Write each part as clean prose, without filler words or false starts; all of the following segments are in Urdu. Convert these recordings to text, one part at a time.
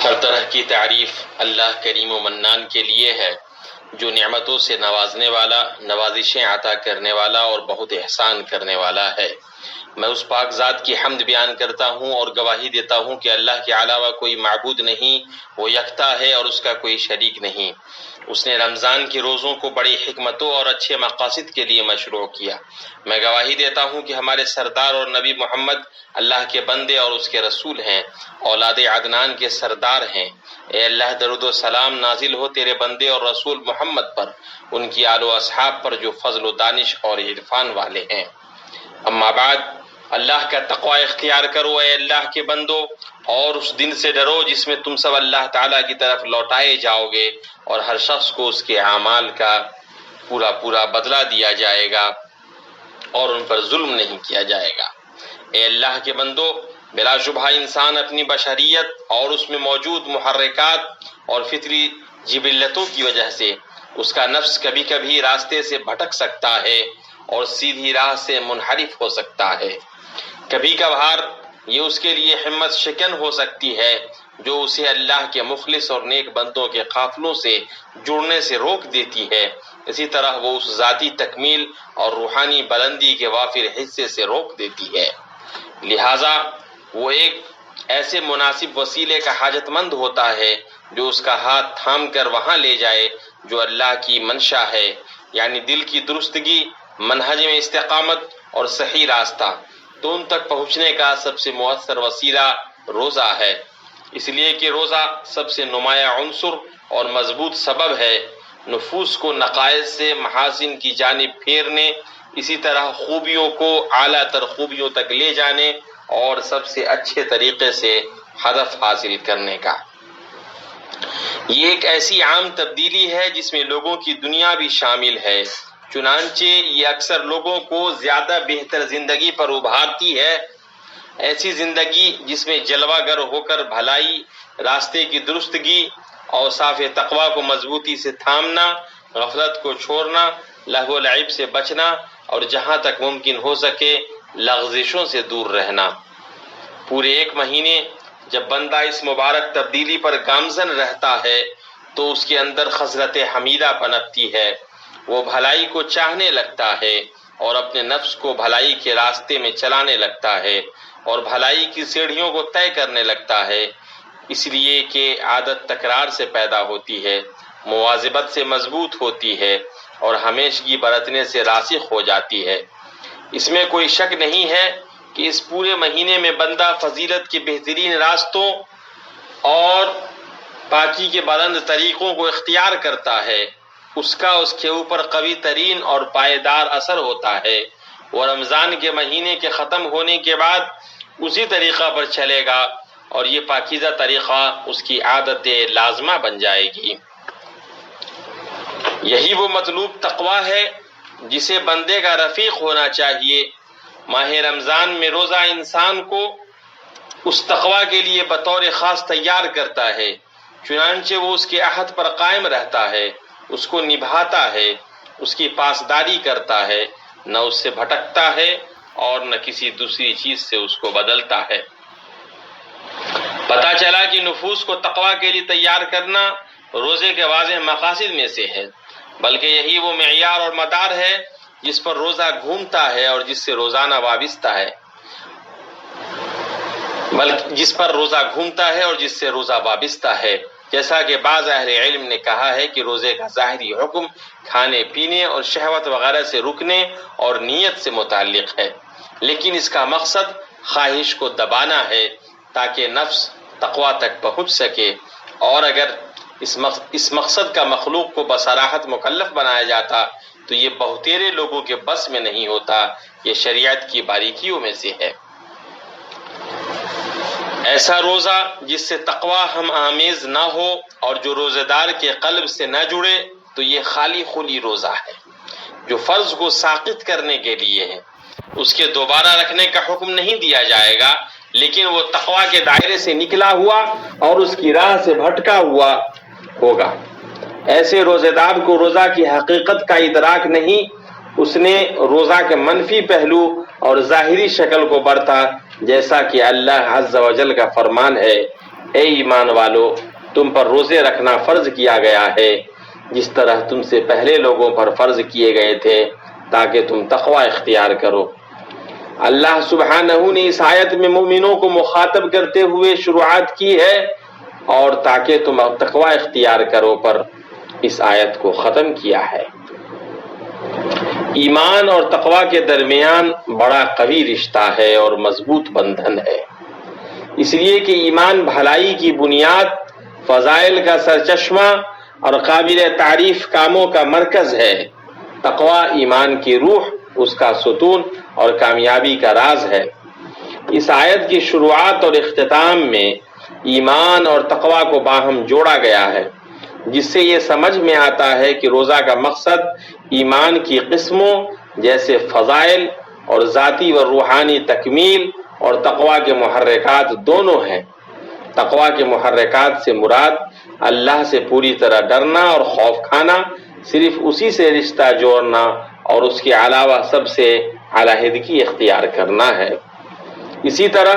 ہر طرح کی تعریف اللہ کریم و منان کے لیے ہے، جو نعمتوں سے نوازنے والا، نوازشیں عطا کرنے والا اور بہت احسان کرنے والا ہے۔ میں اس پاک ذات کی حمد بیان کرتا ہوں اور گواہی دیتا ہوں کہ اللہ کے علاوہ کوئی معبود نہیں، وہ یکتا ہے اور اس کا کوئی شریک نہیں۔ اس نے رمضان کے روزوں کو بڑی حکمتوں اور اچھے مقاصد کے لیے مشروع کیا۔ میں گواہی دیتا ہوں کہ ہمارے سردار اور نبی محمد اللہ کے بندے اور اس کے رسول ہیں، اولاد عدنان کے سردار ہیں۔ اے اللہ، درود و سلام نازل ہو تیرے بندے اور رسول محمد پر، ان کی آل و اصحاب پر جو فضل و دانش اور عرفان والے ہیں۔ اما بعد، اللہ کا تقوی اختیار کرو اے اللہ کے بندو، اور اس دن سے ڈرو جس میں تم سب اللہ تعالیٰ کی طرف لوٹائے جاؤ گے، اور ہر شخص کو اس کے اعمال کا پورا بدلہ دیا جائے گا اور ان پر ظلم نہیں کیا جائے گا۔ اے اللہ کے بندو، بلا شبہ انسان اپنی بشریت اور اس میں موجود محرکات اور فطری جبلتوں کی وجہ سے اس کا نفس کبھی کبھی راستے سے بھٹک سکتا ہے اور سیدھی راہ سے منحرف ہو سکتا ہے۔ کبھی کبھار یہ اس کے لیے ہمت شکن ہو سکتی ہے جو اسے اللہ کے مخلص اور نیک بندوں کے قافلوں سے جڑنے سے روک دیتی ہے، اسی طرح وہ اس ذاتی تکمیل اور روحانی بلندی کے وافر حصے سے روک دیتی ہے۔ لہٰذا وہ ایک ایسے مناسب وسیلے کا حاجت مند ہوتا ہے جو اس کا ہاتھ تھام کر وہاں لے جائے جو اللہ کی منشا ہے، یعنی دل کی درستگی، منہج میں استقامت اور صحیح راستہ۔ تو ان تک پہنچنے کا سب سے مؤثر وسیلہ روزہ ہے، اس لیے کہ روزہ سب سے نمایاں عنصر اور مضبوط سبب ہے نفوس کو نقائص سے محاسن کی جانب پھیرنے، اسی طرح خوبیوں کو اعلیٰ تر خوبیوں تک لے جانے اور سب سے اچھے طریقے سے ہدف حاصل کرنے کا۔ یہ ایک ایسی عام تبدیلی ہے جس میں لوگوں کی دنیا بھی شامل ہے، چنانچہ یہ اکثر لوگوں کو زیادہ بہتر زندگی پر ابھارتی ہے۔ ایسی زندگی جس میں جلوہ گر ہو کر بھلائی، راستے کی درستگی، اوصاف تقوی کو مضبوطی سے تھامنا، غفلت کو چھوڑنا، لہو و لعب سے بچنا اور جہاں تک ممکن ہو سکے لغزشوں سے دور رہنا۔ پورے ایک مہینے جب بندہ اس مبارک تبدیلی پر گامزن رہتا ہے تو اس کے اندر خصلت حمیدہ پنپتی ہے، وہ بھلائی کو چاہنے لگتا ہے اور اپنے نفس کو بھلائی کے راستے میں چلانے لگتا ہے اور بھلائی کی سیڑھیوں کو طے کرنے لگتا ہے، اس لیے کہ عادت تکرار سے پیدا ہوتی ہے، مواظبت سے مضبوط ہوتی ہے اور ہمیشگی برتنے سے راسخ ہو جاتی ہے۔ اس میں کوئی شک نہیں ہے کہ اس پورے مہینے میں بندہ فضیلت کے بہترین راستوں اور پاکی کے بلند طریقوں کو اختیار کرتا ہے، اس کا اس کے اوپر قوی ترین اور پائیدار اثر ہوتا ہے۔ وہ رمضان کے مہینے کے ختم ہونے کے بعد اسی طریقہ پر چلے گا اور یہ پاکیزہ طریقہ اس کی عادت لازمہ بن جائے گی۔ یہی وہ مطلوب تقوی ہے جسے بندے کا رفیق ہونا چاہیے۔ ماہ رمضان میں روزہ انسان کو اس تقوی کے لیے بطور خاص تیار کرتا ہے، چنانچہ وہ اس کے عہد پر قائم رہتا ہے، اس کو نبھاتا ہے، اس کی پاسداری کرتا ہے، نہ اس سے بھٹکتا ہے اور نہ کسی دوسری چیز سے اس کو بدلتا ہے۔ پتہ چلا کہ نفوس کو تقوی کے لیے تیار کرنا روزے کے واضح مقاصد میں سے ہے، بلکہ یہی وہ معیار اور مدار ہے جس پر روزہ گھومتا ہے اور جس سے روزانہ وابستہ ہے، جیسا کہ بعض اہل علم نے کہا ہے کہ روزے کا ظاہری حکم کھانے پینے اور شہوت وغیرہ سے رکنے اور نیت سے متعلق ہے، لیکن اس کا مقصد خواہش کو دبانا ہے تاکہ نفس تقوی تک پہنچ سکے، اور اگر اس مقصد کا مخلوق کو بصراحت مکلف بنایا جاتا تو یہ بہتیرے لوگوں کے بس میں نہیں ہوتا، یہ شریعت کی باریکیوں میں سے ہے۔ ایسا روزہ جس سے تقوی ہم آمیز نہ ہو اور جو روزہ دار کے قلب سے نہ جڑے تو یہ خالی خلی روزہ ہے جو فرض کو ساقط کرنے کے لیے ہے۔ اس کے دوبارہ رکھنے کا حکم نہیں دیا جائے گا، لیکن وہ تقوی کے دائرے سے نکلا ہوا اور اس کی راہ سے بھٹکا ہوا ہوگا۔ ایسے روزہ دار کو روزہ کی حقیقت کا ادراک نہیں، اس نے روزہ کے منفی پہلو اور ظاہری شکل کو برتا، جیسا کہ اللہ عز و جل کا فرمان ہے اے ایمان والو، تم پر روزے رکھنا فرض کیا گیا ہے جس طرح تم سے پہلے لوگوں پر فرض کیے گئے تھے تاکہ تم تقوی اختیار کرو۔ اللہ سبحانہ نے اس آیت میں مومنوں کو مخاطب کرتے ہوئے شروعات کی ہے اور تاکہ تم تقوی اختیار کرو پر اس آیت کو ختم کیا ہے۔ ایمان اور تقوی کے درمیان بڑا قوی رشتہ ہے اور مضبوط بندھن ہے، اس لیے کہ ایمان بھلائی کی بنیاد، فضائل کا سرچشمہ اور قابل تعریف کاموں کا مرکز ہے۔ تقوی ایمان کی روح، اس کا ستون اور کامیابی کا راز ہے۔ اس آیت کی شروعات اور اختتام میں ایمان اور تقوی کو باہم جوڑا گیا ہے، جس سے یہ سمجھ میں آتا ہے کہ روزہ کا مقصد ایمان کی قسموں جیسے فضائل اور ذاتی و روحانی تکمیل اور تقوی کے محرکات دونوں ہیں۔ تقوی کے محرکات سے مراد اللہ سے پوری طرح ڈرنا اور خوف کھانا، صرف اسی سے رشتہ جوڑنا اور اس کے علاوہ سب سے علیحدگی اختیار کرنا ہے۔ اسی طرح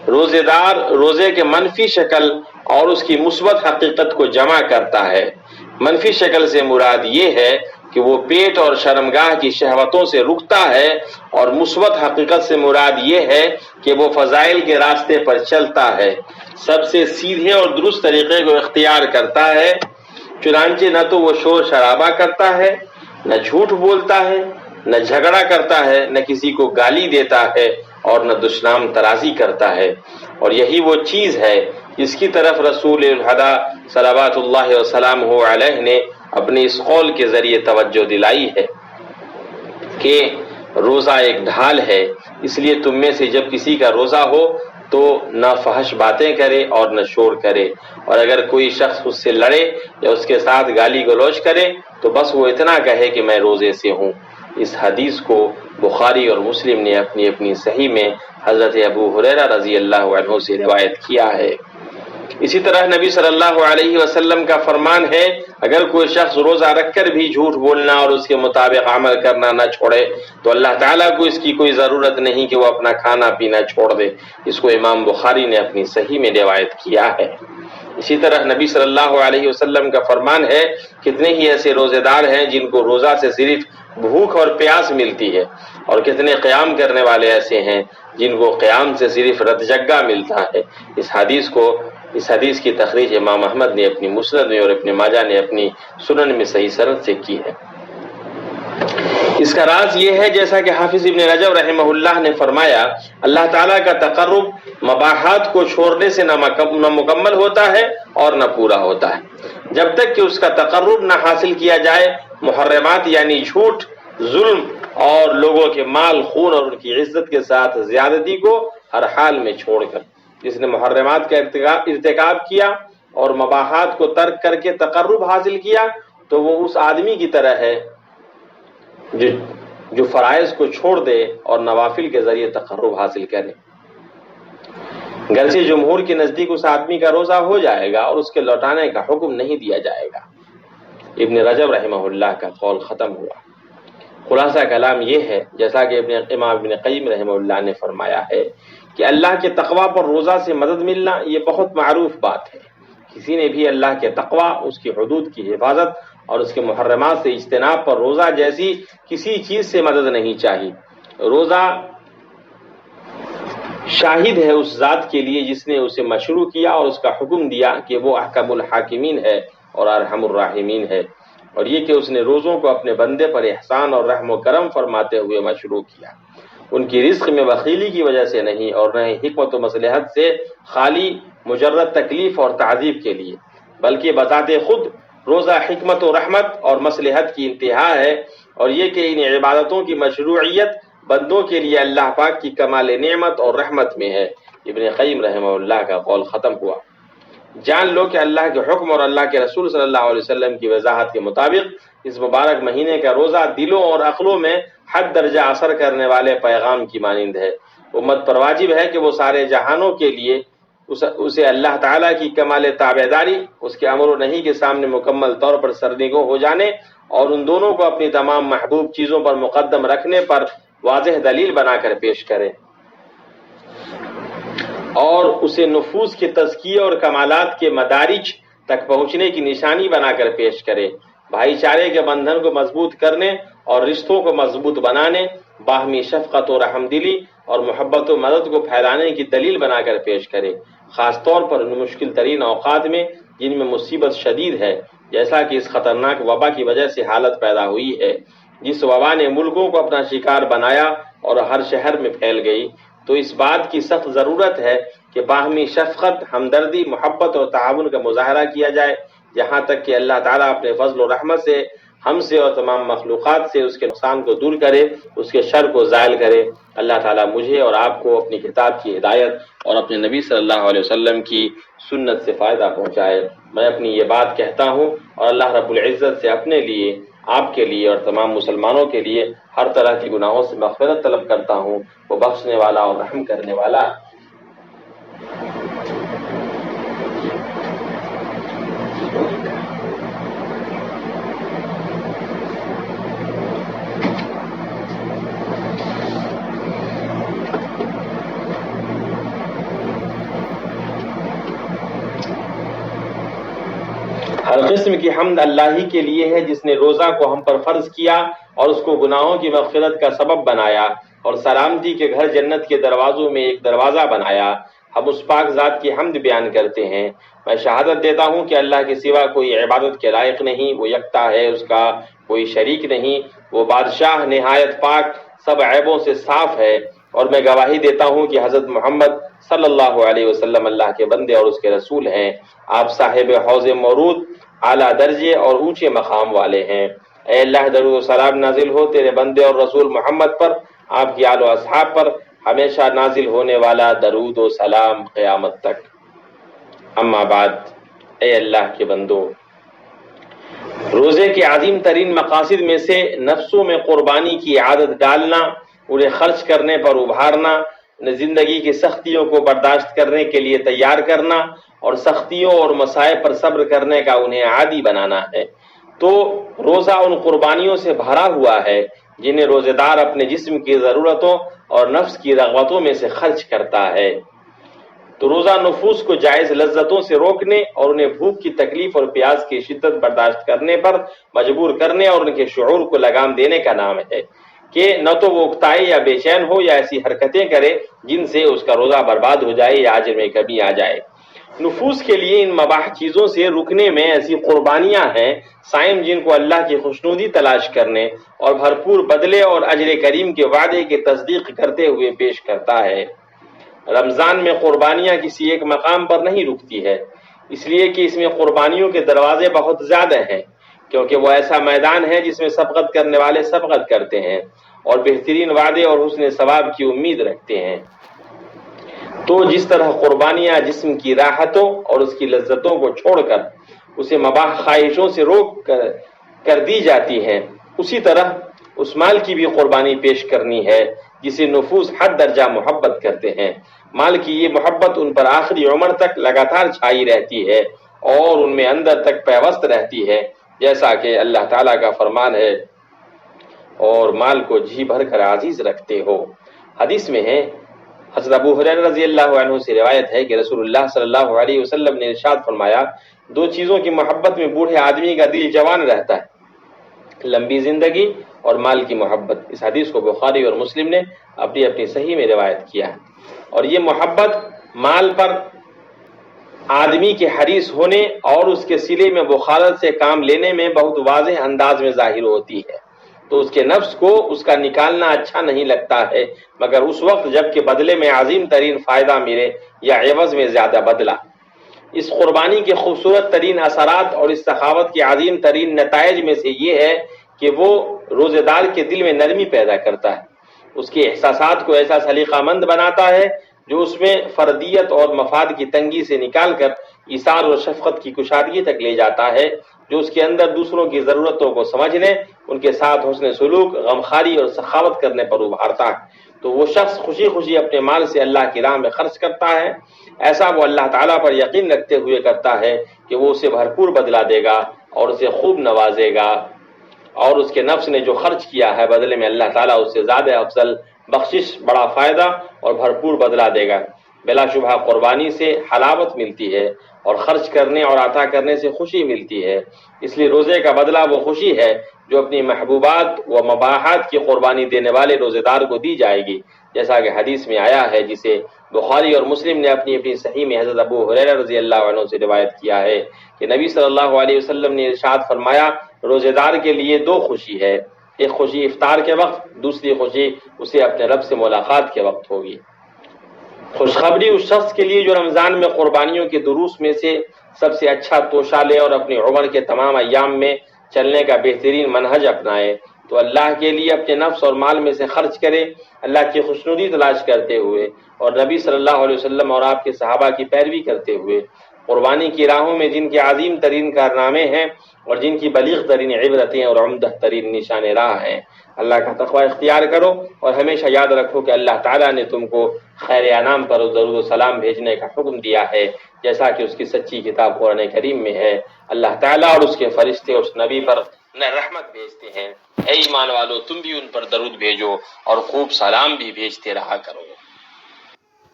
روزے دار روزے کے منفی شکل اور اس کی مثبت حقیقت کو جمع کرتا ہے۔ منفی شکل سے مراد یہ ہے کہ وہ پیٹ اور شرمگاہ کی شہوتوں سے رکتا ہے، اور مثبت حقیقت سے مراد یہ ہے کہ وہ فضائل کے راستے پر چلتا ہے، سب سے سیدھے اور درست طریقے کو اختیار کرتا ہے۔ چنانچہ نہ تو وہ شور شرابہ کرتا ہے، نہ جھوٹ بولتا ہے، نہ جھگڑا کرتا ہے، نہ کسی کو گالی دیتا ہے اور نہ دشنام ترازی کرتا ہے۔ اور یہی وہ چیز ہے جس کی طرف رسول الہدیٰ صلوات اللہ وسلامہ علیہ نے اپنے اس قول کے ذریعے توجہ دلائی ہے کہ روزہ ایک ڈھال ہے، اس لیے تم میں سے جب کسی کا روزہ ہو تو نہ فحش باتیں کرے اور نہ شور کرے، اور اگر کوئی شخص اس سے لڑے یا اس کے ساتھ گالی گلوچ کرے تو بس وہ اتنا کہے کہ میں روزے سے ہوں۔ اس حدیث کو بخاری اور مسلم نے اپنی اپنی صحیح میں حضرت ابو ہریرہ رضی اللہ عنہ سے روایت کیا ہے۔ اسی طرح نبی صلی اللہ علیہ وسلم کا فرمان ہے، اگر کوئی شخص روزہ رکھ کر بھی جھوٹ بولنا اور اس کے مطابق عمل کرنا نہ چھوڑے تو اللہ تعالیٰ کو اس کی کوئی ضرورت نہیں کہ وہ اپنا کھانا پینا چھوڑ دے۔ اس کو امام بخاری نے اپنی صحیح میں روایت کیا ہے۔ اسی طرح نبی صلی اللہ علیہ وسلم کا فرمان ہے، کتنے ہی ایسے روزے دار ہیں جن کو روزہ سے صرف بھوک اور پیاس ملتی ہے، اور کتنے قیام کرنے والے ایسے ہیں جن کو قیام سے صرف رتجگا ملتا ہے۔ اس حدیث کی تخریج امام احمد نے اپنی مسند میں اور ابن ماجہ نے اپنی سنن میں صحیح سند سے کی ہے۔ اس کا راز یہ ہے، جیسا کہ حافظ ابن رجب رحمہ اللہ نے فرمایا، اللہ تعالیٰ کا تقرب مباحات کو چھوڑنے سے نہ مکمل ہوتا ہے اور نہ پورا ہوتا ہے۔ جب تک کہ اس کا تقرب نہ حاصل کیا جائے، محرمات یعنی جھوٹ، ظلم اور لوگوں کے مال، خون اور ان کی عزت کے ساتھ زیادتی کو ہر حال میں چھوڑ کر، جس نے محرمات کا ارتکاب کیا اور مباحات کو ترک کر کے تقرب حاصل کیا تو وہ اس آدمی کی طرح ہے جو فرائض کو چھوڑ دے اور نوافل کے ذریعے تقرب حاصل کرے۔ گرچہ جمہور کے نزدیک اس آدمی کا روزہ ہو جائے گا اور اس کے لوٹانے کا حکم نہیں دیا جائے گا۔ ابن رجب رحمہ اللہ کا قول ختم ہوا۔ خلاصہ کلام یہ ہے، جیسا کہ امام ابن قیم رحمہ اللہ نے فرمایا ہے کہ اللہ کے تقوی پر روزہ سے مدد ملنا یہ بہت معروف بات ہے۔ کسی نے بھی اللہ کے تقوی، اس کی حدود کی حفاظت اور اس کے محرمات سے اجتناب پر روزہ جیسی کسی چیز سے مدد نہیں چاہی۔ روزہ شاہد ہے اس ذات کے لیے جس نے اسے مشروع کیا اور اس کا حکم دیا کہ وہ احکم الحاکمین ہے اور ارحم الراحمین ہے، اور یہ کہ اس نے روزوں کو اپنے بندے پر احسان اور رحم و کرم فرماتے ہوئے مشروع کیا، ان کی رزق میں بخیلی کی وجہ سے نہیں اور نہ ہی حکمت و مصلحت سے خالی مجرد تکلیف اور تعذیب کے لیے، بلکہ بذات خود روزہ حکمت و رحمت اور مصلحت کی انتہا ہے، اور یہ کہ ان عبادتوں کی مشروعیت بندوں کے لیے اللہ پاک کی کمال نعمت اور رحمت میں ہے۔ ابن قیم رحمہ اللہ کا قول ختم ہوا۔ جان لو کہ اللہ کے حکم اور اللہ کے رسول صلی اللہ علیہ وسلم کی وضاحت کے مطابق اس مبارک مہینے کا روزہ دلوں اور عقلوں میں حد درجہ اثر کرنے والے پیغام کی مانند ہے۔ امت پر واجب ہے کہ وہ سارے جہانوں کے لیے اسے اللہ تعالیٰ کی کمال تابعداری، اس کے امر و نہی کے سامنے مکمل طور پر سرنگوں ہو جانے اور ان دونوں کو اپنی تمام محبوب چیزوں پر مقدم رکھنے پر واضح دلیل بنا کر پیش کرے۔ اور اسے نفوس کے تزکیے اور کمالات کے مدارج تک پہنچنے کی نشانی بنا کر پیش کرے، بھائی چارے کے بندھن کو مضبوط کرنے اور رشتوں کو مضبوط بنانے، باہمی شفقت و رحمدلی اور محبت و مدد کو پھیلانے کی دلیل بنا کر پیش کرے، خاص طور پر ان مشکل ترین اوقات میں جن میں مصیبت شدید ہے، جیسا کہ اس خطرناک وبا کی وجہ سے حالت پیدا ہوئی ہے، جس وبا نے ملکوں کو اپنا شکار بنایا اور ہر شہر میں پھیل گئی۔ تو اس بات کی سخت ضرورت ہے کہ باہمی شفقت، ہمدردی، محبت اور تعاون کا مظاہرہ کیا جائے، یہاں تک کہ اللہ تعالیٰ اپنے فضل و رحمت سے ہم سے اور تمام مخلوقات سے اس کے نقصان کو دور کرے، اس کے شر کو زائل کرے۔ اللہ تعالیٰ مجھے اور آپ کو اپنی کتاب کی ہدایت اور اپنے نبی صلی اللہ علیہ وسلم کی سنت سے فائدہ پہنچائے۔ میں اپنی یہ بات کہتا ہوں اور اللہ رب العزت سے اپنے لیے، آپ کے لیے اور تمام مسلمانوں کے لیے ہر طرح کی گناہوں سے مغفرت طلب کرتا ہوں۔ وہ بخشنے والا اور رحم کرنے والا۔ ہر قسم کی حمد اللہ ہی کے لیے ہے جس نے روزہ کو ہم پر فرض کیا اور اس کو گناہوں کی مغفرت کا سبب بنایا اور سلامتی کے گھر جنت کے دروازوں میں ایک دروازہ بنایا۔ ہم اس پاک ذات کی حمد بیان کرتے ہیں۔ میں شہادت دیتا ہوں کہ اللہ کے سوا کوئی عبادت کے لائق نہیں، وہ یکتا ہے، اس کا کوئی شریک نہیں، وہ بادشاہ نہایت پاک، سب عیبوں سے صاف ہے، اور میں گواہی دیتا ہوں کہ حضرت محمد صلی اللہ علیہ وسلم اللہ کے بندے اور اس کے رسول ہیں۔ آپ صاحب حوض مورود، اعلیٰ درجے اور اونچے مقام والے ہیں۔ اے اللہ، درود و سلام نازل ہو تیرے بندے اور رسول محمد پر، آپ کی آل و اصحاب پر، ہمیشہ نازل ہونے والا درود و سلام قیامت تک۔ اما بعد، اے اللہ کے بندو، روزے کے عظیم ترین مقاصد میں سے نفسوں میں قربانی کی عادت ڈالنا، انہیں خرچ کرنے پر ابھارنا، زندگی کی سختیوں کو برداشت کرنے کے لیے تیار کرنا اور سختیوں اور مصائب پر صبر کرنے کا انہیں عادی بنانا ہے۔ تو روزہ ان قربانیوں سے بھرا ہوا ہے جنہیں روزے دار اپنے جسم کی ضرورتوں اور نفس کی رغبتوں میں سے خرچ کرتا ہے۔ تو روزہ نفوس کو جائز لذتوں سے روکنے اور انہیں بھوک کی تکلیف اور پیاس کی شدت برداشت کرنے پر مجبور کرنے اور ان کے شعور کو لگام دینے کا نام ہے کہ نہ تو وہ اکتائے یا بے چین ہو یا ایسی حرکتیں کرے جن سے اس کا روزہ برباد ہو جائے یا اجر میں کمی آ جائے۔ نفوس کے لیے ان مباح چیزوں سے رکنے میں ایسی قربانیاں ہیں صائم جن کو اللہ کی خوشنودی تلاش کرنے اور بھرپور بدلے اور اجر کریم کے وعدے کی تصدیق کرتے ہوئے پیش کرتا ہے۔ رمضان میں قربانیاں کسی ایک مقام پر نہیں رکتی ہے، اس لیے کہ اس میں قربانیوں کے دروازے بہت زیادہ ہیں، کیونکہ وہ ایسا میدان ہے جس میں سبقت کرنے والے سبقت کرتے ہیں اور بہترین وعدے اور حسن ثواب کی امید رکھتے ہیں۔ تو جس طرح قربانیاں جسم کی راحتوں اور اس کی لذتوں کو چھوڑ کر اسے مباح خواہشوں سے روک کر دی جاتی ہیں، اسی طرح اس مال کی بھی قربانی پیش کرنی ہے جسے نفوس حد درجہ محبت کرتے ہیں۔ مال کی یہ محبت ان پر آخری عمر تک لگاتار چھائی رہتی ہے اور ان میں اندر تک پیوست رہتی ہے، جیسا کہ اللہ تعالیٰ کا فرمان ہے، اور مال کو جی بھر کر عزیز رکھتے ہو۔ حدیث میں ہے، حضرت ابو ہریرہ رضی اللہ عنہ سے روایت ہے کہ رسول اللہ صلی اللہ علیہ وسلم نے ارشاد فرمایا، دو چیزوں کی محبت میں بوڑھے آدمی کا دل جوان رہتا ہے، لمبی زندگی اور مال کی محبت۔ اس حدیث کو بخاری اور مسلم نے اپنی اپنی صحیح میں روایت کیا ہے، اور یہ محبت مال پر آدمی کے حریص ہونے اور اس کے صلے میں بخالت سے کام لینے میں بہت واضح انداز میں ظاہر ہوتی ہے۔ تو اس کے نفس کو اس کا نکالنا اچھا نہیں لگتا ہے مگر اس وقت جب کہ بدلے میں عظیم ترین فائدہ ملے یا عوض میں زیادہ بدلہ۔ اس قربانی کے خوبصورت ترین اثرات اور اس سخاوت کے عظیم ترین نتائج میں سے یہ ہے کہ وہ روزے دار کے دل میں نرمی پیدا کرتا ہے، اس کے احساسات کو ایسا سلیقہ مند بناتا ہے جو اس میں فردیت اور مفاد کی تنگی سے نکال کر ایثار اور شفقت کی کشادگی تک لے جاتا ہے، جو اس کے اندر دوسروں کی ضرورتوں کو سمجھنے، ان کے ساتھ حسن سلوک، غمخواری اور سخاوت کرنے پر ابھارتا ہے۔ تو وہ شخص خوشی خوشی اپنے مال سے اللہ کی راہ میں خرچ کرتا ہے، ایسا وہ اللہ تعالیٰ پر یقین رکھتے ہوئے کرتا ہے کہ وہ اسے بھرپور بدلہ دے گا اور اسے خوب نوازے گا، اور اس کے نفس نے جو خرچ کیا ہے بدلے میں اللہ تعالیٰ اس سے زیادہ افضل بخشش، بڑا فائدہ اور بھرپور بدلہ دے گا۔ بلا شبہ قربانی سے حلاوت ملتی ہے اور خرچ کرنے اور عطا کرنے سے خوشی ملتی ہے، اس لیے روزے کا بدلہ وہ خوشی ہے جو اپنی محبوبات و مباحات کی قربانی دینے والے روزے دار کو دی جائے گی، جیسا کہ حدیث میں آیا ہے جسے بخاری اور مسلم نے اپنی صحیح میں حضرت ابو ہریرہ رضی اللہ عنہ سے روایت کیا ہے کہ نبی صلی اللہ علیہ وسلم نے ارشاد فرمایا، روزے دار کے لیے دو خوشی ہے، ایک خوشی افطار کے وقت، دوسری خوشی اسے اپنے رب سے ملاقات کے وقت ہوگی۔ خوشخبری اس شخص کے لیے جو رمضان میں قربانیوں کے دروس میں سے سب سے اچھا توشہ لے اور اپنی عمر کے تمام ایام میں چلنے کا بہترین منہج اپنائے، تو اللہ کے لیے اپنے نفس اور مال میں سے خرچ کرے، اللہ کی خوشنودی تلاش کرتے ہوئے اور نبی صلی اللہ علیہ وسلم اور آپ کے صحابہ کی پیروی کرتے ہوئے۔ قربانی کی راہوں میں جن کے عظیم ترین کارنامے ہیں اور جن کی بلیغ ترین عبرتیں اور عمدہ ترین نشان راہ ہیں، اللہ کا تقوی اختیار کرو اور ہمیشہ یاد رکھو کہ اللہ تعالیٰ نے تم کو خیر انعام پر درود و سلام بھیجنے کا حکم دیا ہے، جیسا کہ اس کی سچی کتاب قرآن کریم میں ہے۔ اللہ تعالیٰ اور اس کے فرشتے اس نبی پر رحمت بھیجتے ہیں، اے ایمان والو تم بھی ان پر درود بھیجو اور خوب سلام بھی بھیجتے رہا کرو۔